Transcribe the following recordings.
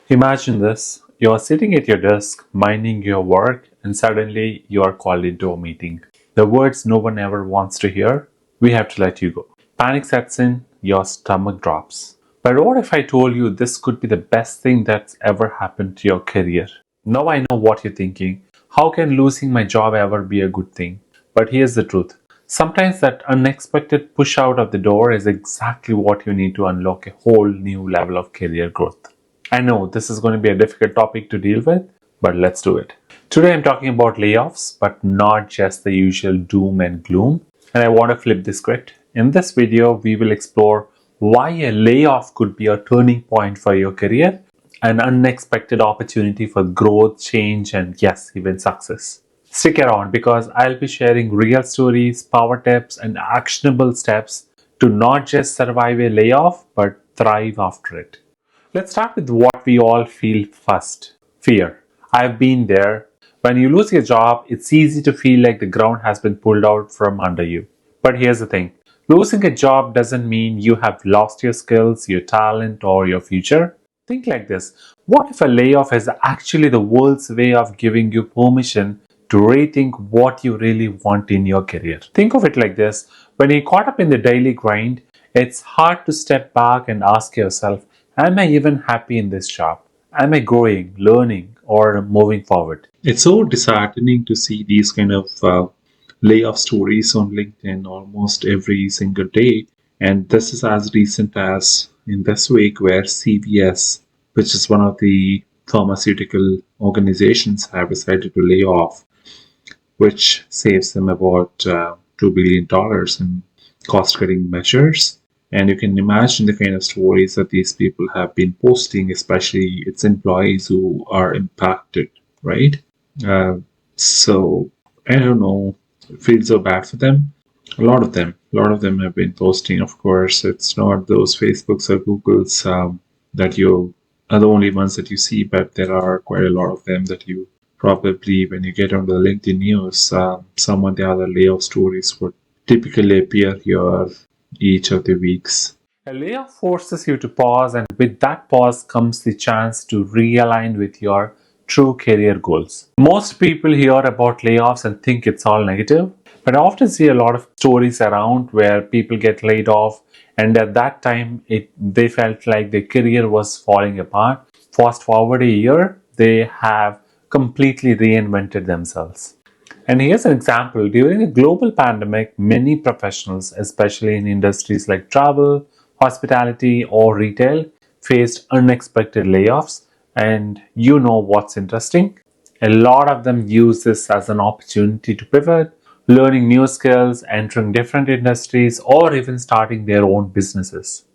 Imagine this. You are sitting at your desk, minding your work, and suddenly you are called into a meeting. The words no one ever wants to hear: we have to let you go. Panic sets in, your stomach drops. But what if I told you this could be the best thing that's ever happened to your career? Now I know what you're thinking. How can losing my job ever be a good thing? But here's the truth. Sometimes that unexpected push out of the door is exactly what you need to unlock a whole new level of career growth. I know this is going to be a difficult topic to deal with, but let's do it. Today I'm talking about layoffs, but not just the usual doom and gloom. And I want to flip the script. In this video, we will explore why a layoff could be a turning point for your career, an unexpected opportunity for growth, change, and yes, even success. Stick around because I'll be sharing real stories, power tips, and actionable steps to not just survive a layoff, but thrive after it. Let's start with what we all feel first: fear. I've been there. When you lose your job, it's easy to feel like the ground has been pulled out from under you. But here's the thing: losing a job doesn't mean you have lost your skills, your talent, or your future. Think like this: what if a layoff is actually the world's way of giving you permission to rethink what you really want in your career? Think of it like this: when you're caught up in the daily grind, it's hard to step back and ask yourself, am I even happy in this job? Am I growing, learning, or moving forward? It's so disheartening to see these kind of layoff stories on LinkedIn almost every single day. And this is as recent as in this week, where CVS, which is one of the pharmaceutical organizations, have decided to lay off, which saves them about $2 billion dollars in cost cutting measures. And you can imagine the kind of stories that these people have been posting, especially its employees who are impacted, right? Uh, so I don't know, it feels so bad for them. A lot of them have been posting. Of course, it's not those Facebooks or Googles that you are the only ones that you see, but there are quite a lot of them that you probably, when you get on the LinkedIn news, some of the other layoff stories would typically appear here each of the weeks. A layoff forces you to pause, and with that pause comes the chance to realign with your true career goals. Most people hear about layoffs and think it's all negative, but I often see a lot of stories around where people get laid off, and at that time they felt like their career was falling apart. Fast forward a year, they have completely reinvented themselves. And here's an example. During a global pandemic, many professionals, especially in industries like travel, hospitality, or retail, faced unexpected layoffs. And you know what's interesting? A lot of them use this as an opportunity to pivot, learning new skills, entering different industries, or even starting their own businesses.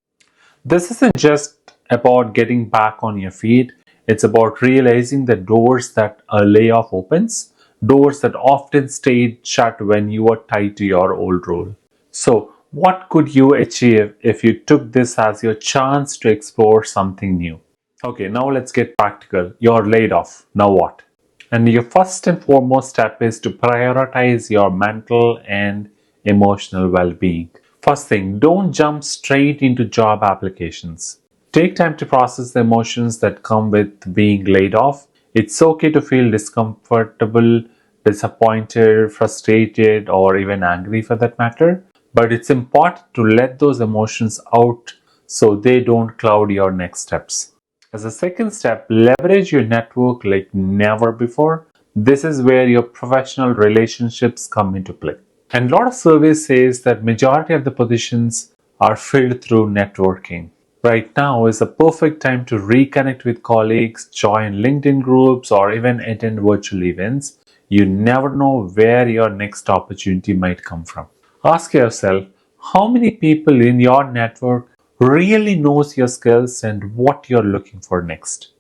This isn't just about getting back on your feet, it's about realizing the doors that a layoff opens, doors that often stayed shut when you were tied to your old role. So, what could you achieve if you took this as your chance to explore something new? Okay, now let's get practical. You're laid off. Now what? And your first and foremost step is to prioritize your mental and emotional well being. First thing, don't jump straight into job applications. Take time to process the emotions that come with being laid off. It's okay to feel discomfortable, disappointed, frustrated, or even angry for that matter. But it's important to let those emotions out so they don't cloud your next steps. As a second step, leverage your network like never before. This is where your professional relationships come into play. And a lot of surveys says that majority of the positions are filled through networking. Right now is a perfect time to reconnect with colleagues, join LinkedIn groups, or even attend virtual events. You never know where your next opportunity might come from. Ask yourself, how many people in your network really knows your skills and what you're looking for next?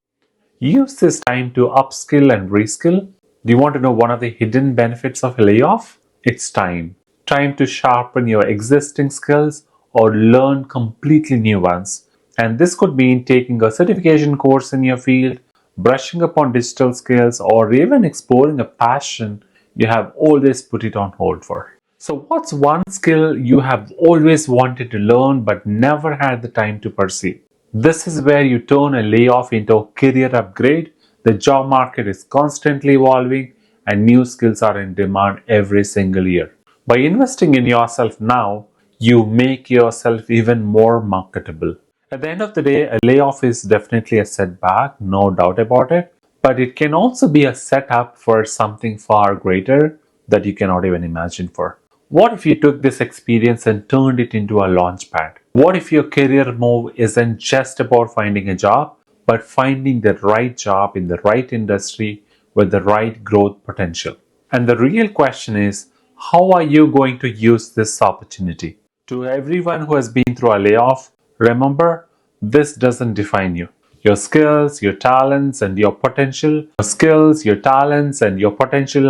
Use this time to upskill and reskill. Do you want to know one of the hidden benefits of a layoff? It's time. Time to sharpen your existing skills or learn completely new ones. And this could mean taking a certification course in your field, brushing up on digital skills, or even exploring a passion you have always put it on hold for. So, what's one skill you have always wanted to learn but never had the time to pursue? This is where you turn a layoff into a career upgrade. The job market is constantly evolving and new skills are in demand every single year. By investing in yourself now, you make yourself even more marketable. At the end of the day, a layoff is definitely a setback, no doubt about it, but it can also be a setup for something far greater that you cannot even imagine for. What if you took this experience and turned it into a launchpad? What if your career move isn't just about finding a job, but finding the right job in the right industry with the right growth potential? And the real question is, how are you going to use this opportunity? To everyone who has been through a layoff, remember, this doesn't define you. Your skills, your talents, and your potential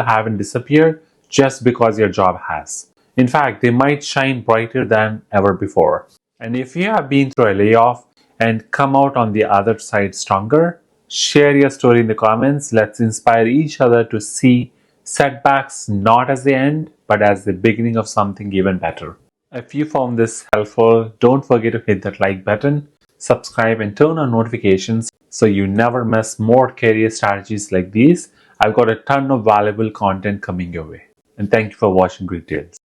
haven't disappeared just because your job has. In fact, they might shine brighter than ever before. And if you have been through a layoff and come out on the other side stronger, share your story in the comments. Let's inspire each other to see setbacks not as the end, but as the beginning of something even better. If you found this helpful, don't forget to hit that like button, subscribe, and turn on notifications so you never miss more career strategies like these. I've got a ton of valuable content coming your way. And thank you for watching Great Tales.